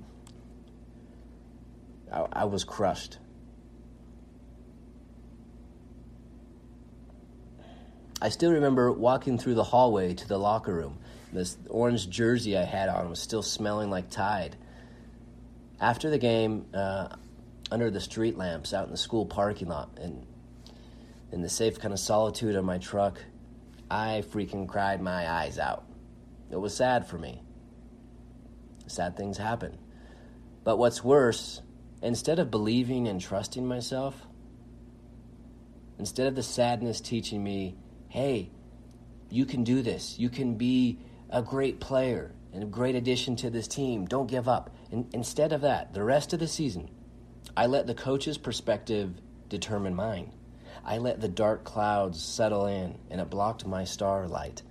I was crushed. I still remember walking through the hallway to the locker room. This orange jersey I had on was still smelling like Tide. After the game, under the street lamps out in the school parking lot and in the safe kind of solitude of my truck, I freaking cried my eyes out. It was sad for me. Sad things happen. But what's worse, instead of believing and trusting myself, instead of the sadness teaching me, hey, you can do this. You can be a great player and a great addition to this team. Don't give up. And instead of that, the rest of the season, I let the coach's perspective determine mine. I let the dark clouds settle in, and it blocked my starlight.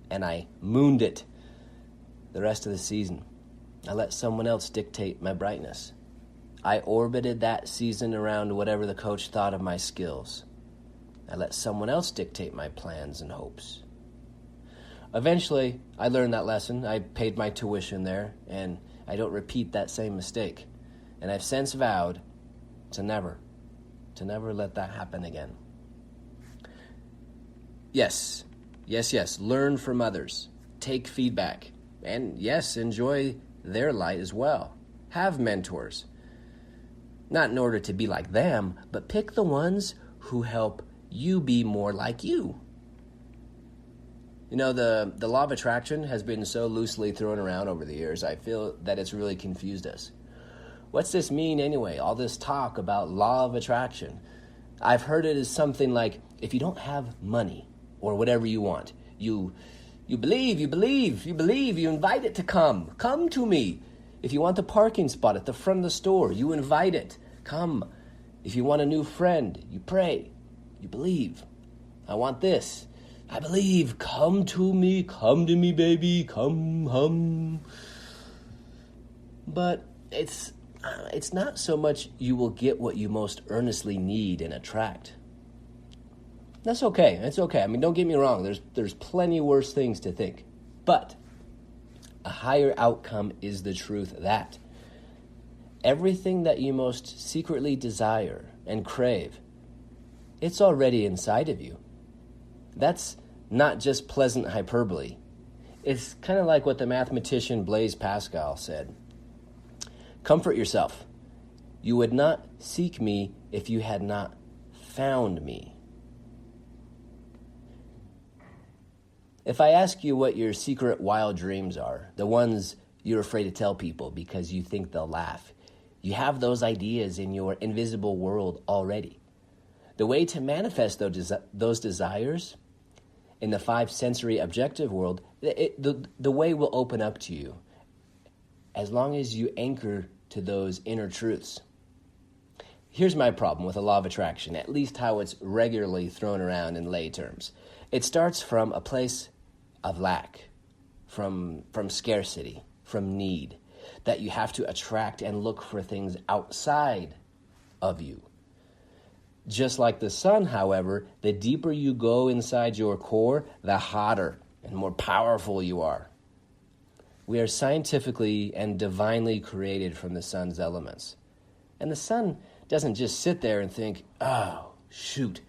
And I mooned it the rest of the season. I let someone else dictate my brightness. I orbited that season around whatever the coach thought of my skills. I let someone else dictate my plans and hopes. Eventually, I learned that lesson. I paid my tuition there, and I don't repeat that same mistake. And I've since vowed to never let that happen again. Yes, learn from others. Take feedback. And yes, enjoy their light as well. Have mentors. Not in order to be like them, but pick the ones who help you be more like you. You know, the law of attraction has been so loosely thrown around over the years, I feel that it's really confused us. What's this mean anyway? All this talk about law of attraction. I've heard it as something like, if you don't have money or whatever you want, you believe, you invite it to come. Come to me. If you want the parking spot at the front of the store, you invite it. Come. If you want a new friend, you pray. You believe. I want this. I believe. Come to me, baby. Come, hum. But it's not so much you will get what you most earnestly need and attract. That's okay. It's okay. I mean, don't get me wrong. There's plenty worse things to think. But a higher outcome is the truth that everything that you most secretly desire and crave, it's already inside of you. That's not just pleasant hyperbole. It's kind of like what the mathematician Blaise Pascal said. Comfort yourself. You would not seek me if you had not found me. If I ask you what your secret wild dreams are, the ones you're afraid to tell people because you think they'll laugh, you have those ideas in your invisible world already. The way to manifest those desires in the five sensory objective world, the way will open up to you as long as you anchor to those inner truths. Here's my problem with the law of attraction, at least how it's regularly thrown around in lay terms. It starts from a place of lack, from scarcity, from need, that you have to attract and look for things outside of you. Just like the sun, however, the deeper you go inside your core, the hotter and more powerful you are. We are scientifically and divinely created from the sun's elements. And the sun doesn't just sit there and think, oh, shoot,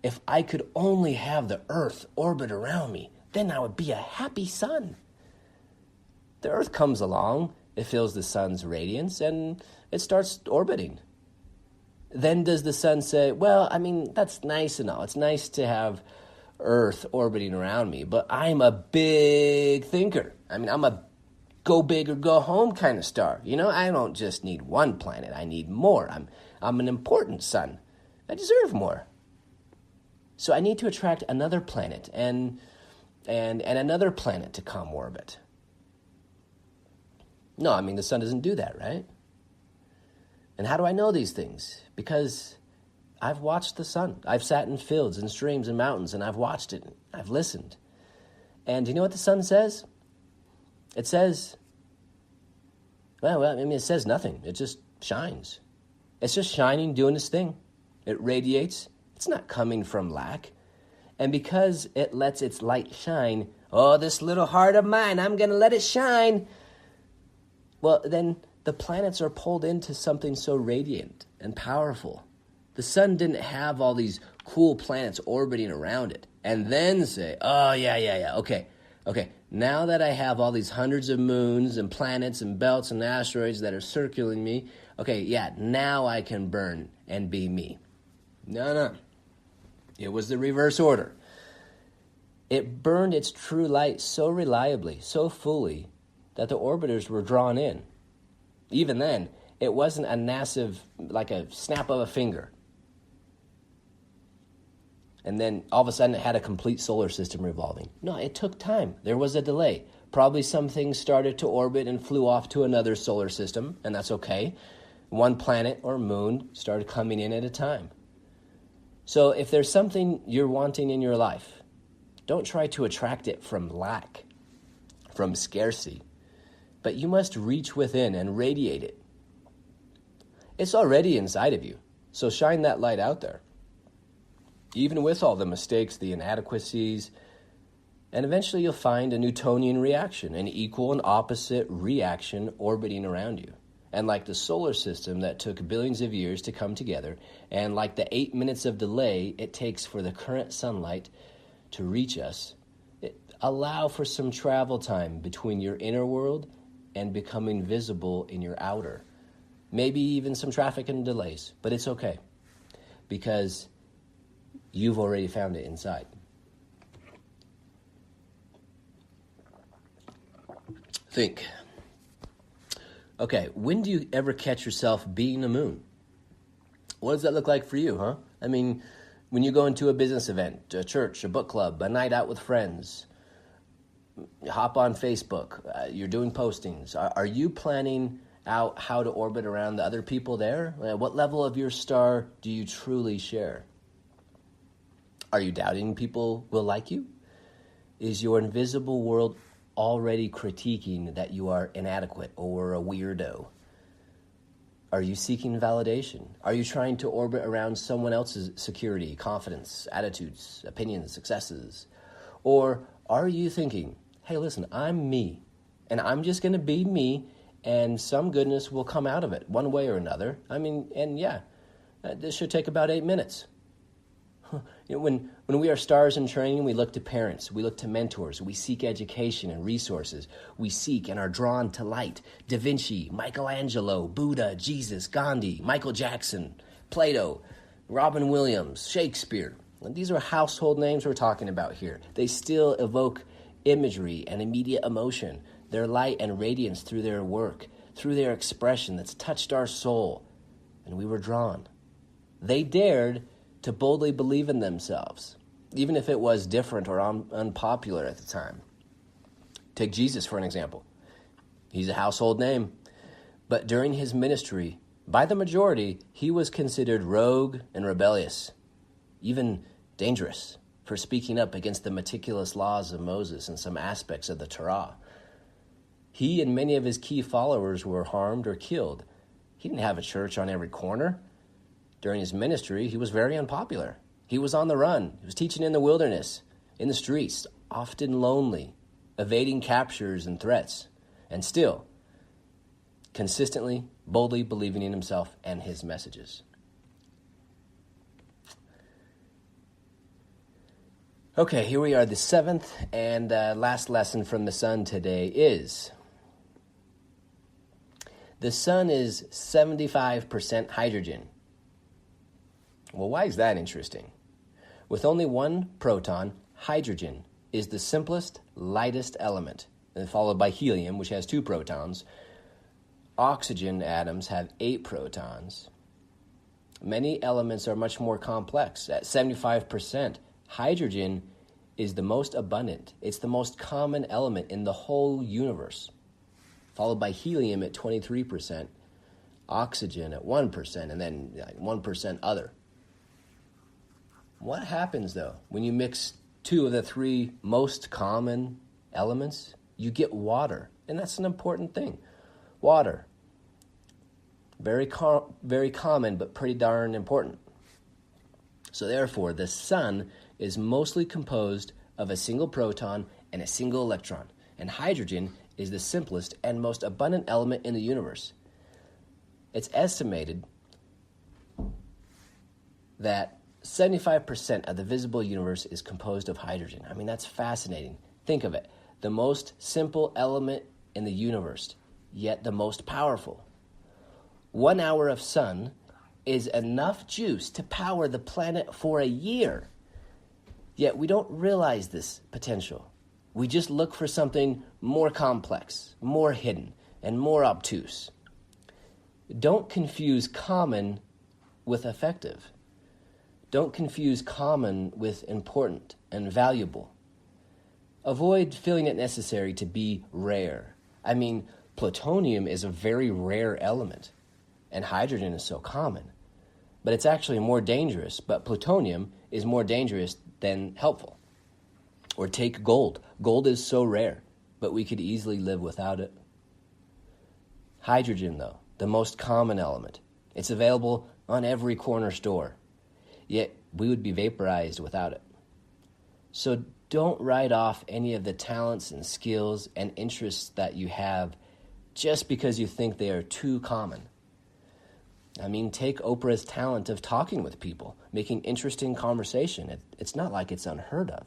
if I could only have the earth orbit around me, then I would be a happy sun. The earth comes along, it feels the sun's radiance, and it starts orbiting. Then does the sun say, well, I mean, that's nice and all. It's nice to have earth orbiting around me, but I'm a big thinker. I mean, I'm a go big or go home kind of star. You know, I don't just need one planet. I need more. I'm an important sun. I deserve more. So I need to attract another planet and another planet to come orbit. No, I mean, the sun doesn't do that, right? And how do I know these things? Because I've watched the sun. I've sat in fields and streams and mountains, and I've watched it. I've listened. And do you know what the sun says? It says, well, I mean, it says nothing. It just shines. It's just shining, doing its thing. It radiates. It's not coming from lack. And because it lets its light shine, oh, this little heart of mine, I'm going to let it shine. Well, then the planets are pulled into something so radiant and powerful. The sun didn't have all these cool planets orbiting around it and then say, oh, yeah, okay, now that I have all these hundreds of moons and planets and belts and asteroids that are circling me, okay, yeah, now I can burn and be me. No. It was the reverse order. It burned its true light so reliably, so fully, that the orbiters were drawn in. Even then, it wasn't a massive, like a snap of a finger. And then all of a sudden it had a complete solar system revolving. No, it took time. There was a delay. Probably some things started to orbit and flew off to another solar system, and that's okay. One planet or moon started coming in at a time. So if there's something you're wanting in your life, don't try to attract it from lack, from scarcity, but you must reach within and radiate it. It's already inside of you, so shine that light out there. Even with all the mistakes, the inadequacies, and eventually you'll find a Newtonian reaction, an equal and opposite reaction orbiting around you. And like the solar system that took billions of years to come together, and like the 8 minutes of delay it takes for the current sunlight to reach us, allow for some travel time between your inner world and becoming visible in your outer. Maybe even some traffic and delays, but it's okay because you've already found it inside. Think. Okay, when do you ever catch yourself being a moon? What does that look like for you, huh? I mean, when you go into a business event, a church, a book club, a night out with friends, hop on Facebook, you're doing postings. Are you planning out how to orbit around the other people there? What level of your star do you truly share? Are you doubting people will like you? Is your invisible world already critiquing that you are inadequate or a weirdo? Are you seeking validation? Are you trying to orbit around someone else's security, confidence, attitudes, opinions, successes? Or are you thinking, hey, listen, I'm me, and I'm just going to be me, and some goodness will come out of it one way or another? I mean, and yeah, this should take about 8 minutes. You know, when we are stars in training, we look to parents, we look to mentors, we seek education and resources. We seek and are drawn to light. Da Vinci, Michelangelo, Buddha, Jesus, Gandhi, Michael Jackson, Plato, Robin Williams, Shakespeare. And these are household names we're talking about here. They still evoke imagery and immediate emotion, their light and radiance through their work, through their expression that's touched our soul. And we were drawn. They dared to boldly believe in themselves, even if it was different or unpopular at the time. Take Jesus for an example. He's a household name, but during his ministry, by the majority, he was considered rogue and rebellious, even dangerous, for speaking up against the meticulous laws of Moses and some aspects of the Torah. He and many of his key followers were harmed or killed. He didn't have a church on every corner. During his ministry, he was very unpopular. He was on the run. He was teaching in the wilderness, in the streets, often lonely, evading captures and threats, and still consistently, boldly believing in himself and his messages. Okay, here we are. The seventh and last lesson from the sun today is the sun is 75% hydrogen. Well, why is that interesting? With only one proton, hydrogen is the simplest, lightest element, and followed by helium, which has 2 protons. Oxygen atoms have 8 protons. Many elements are much more complex. At 75%, hydrogen is the most abundant. It's the most common element in the whole universe, followed by helium at 23%, oxygen at 1%, and then 1% other. What happens, though, when you mix 2 of the 3 most common elements? You get water, and that's an important thing. Water, very common, but pretty darn important. So therefore, the sun is mostly composed of a single proton and a single electron, and hydrogen is the simplest and most abundant element in the universe. It's estimated that 75% of the visible universe is composed of hydrogen. I mean, that's fascinating. Think of it. The most simple element in the universe, yet the most powerful. 1 hour of sun is enough juice to power the planet for a year. Yet we don't realize this potential. We just look for something more complex, more hidden, and more obtuse. Don't confuse common with effective. Don't confuse common with important and valuable. Avoid feeling it necessary to be rare. I mean, plutonium is a very rare element, and hydrogen is so common. But it's actually more dangerous, but plutonium is more dangerous than helpful. Or take gold. Gold is so rare, but we could easily live without it. Hydrogen, though, the most common element. It's available on every corner store. Yet we would be vaporized without it. So don't write off any of the talents and skills and interests that you have just because you think they are too common. I mean, take Oprah's talent of talking with people, making interesting conversation. It's not like it's unheard of.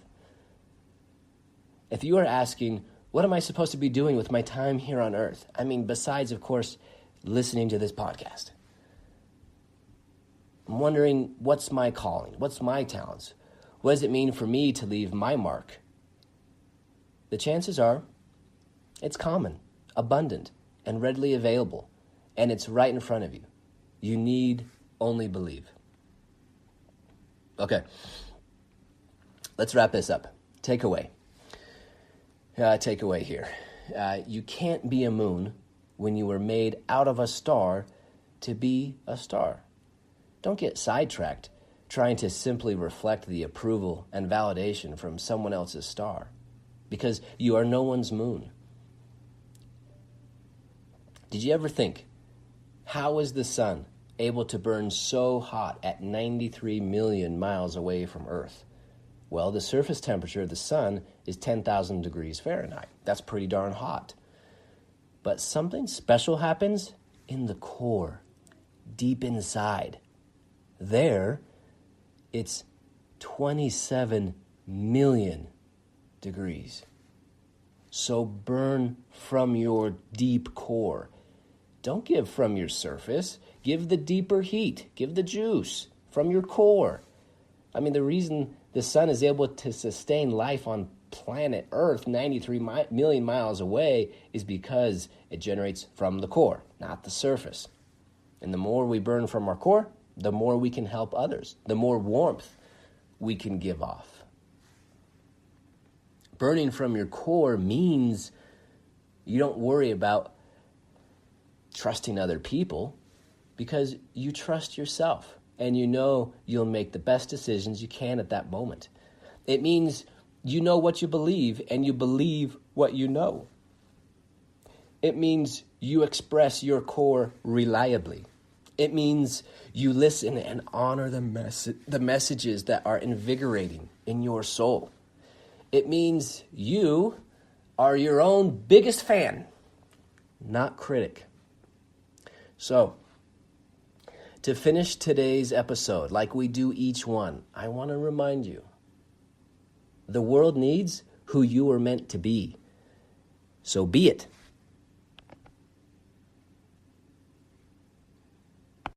If you are asking, What am I supposed to be doing with my time here on earth? I mean, besides, of course, listening to this podcast. I'm wondering, what's my calling? What's my talents? What does it mean for me to leave my mark? The chances are it's common, abundant, and readily available, and it's right in front of you. You need only believe. Okay, let's wrap this up. Takeaway. Takeaway here. You can't be a moon when you were made out of a star to be a star. Don't get sidetracked trying to simply reflect the approval and validation from someone else's star, because you are no one's moon. Did you ever think, how is the sun able to burn so hot at 93 million miles away from Earth? Well, the surface temperature of the sun is 10,000 degrees Fahrenheit. That's pretty darn hot. But something special happens in the core, deep inside. There, it's 27 million degrees. So burn from your deep core. Don't give from your surface. Give the deeper heat. Give the juice from your core. I mean, the reason the sun is able to sustain life on planet Earth 93 million miles away is because it generates from the core, not the surface. And the more we burn from our core, the more we can help others, the more warmth we can give off. Burning from your core means you don't worry about trusting other people because you trust yourself and you know you'll make the best decisions you can at that moment. It means you know what you believe and you believe what you know. It means you express your core reliably. It means you listen and honor the messages that are invigorating in your soul. It means you are your own biggest fan, not critic. So, to finish today's episode, like we do each one, I want to remind you, the world needs who you are meant to be. So be it.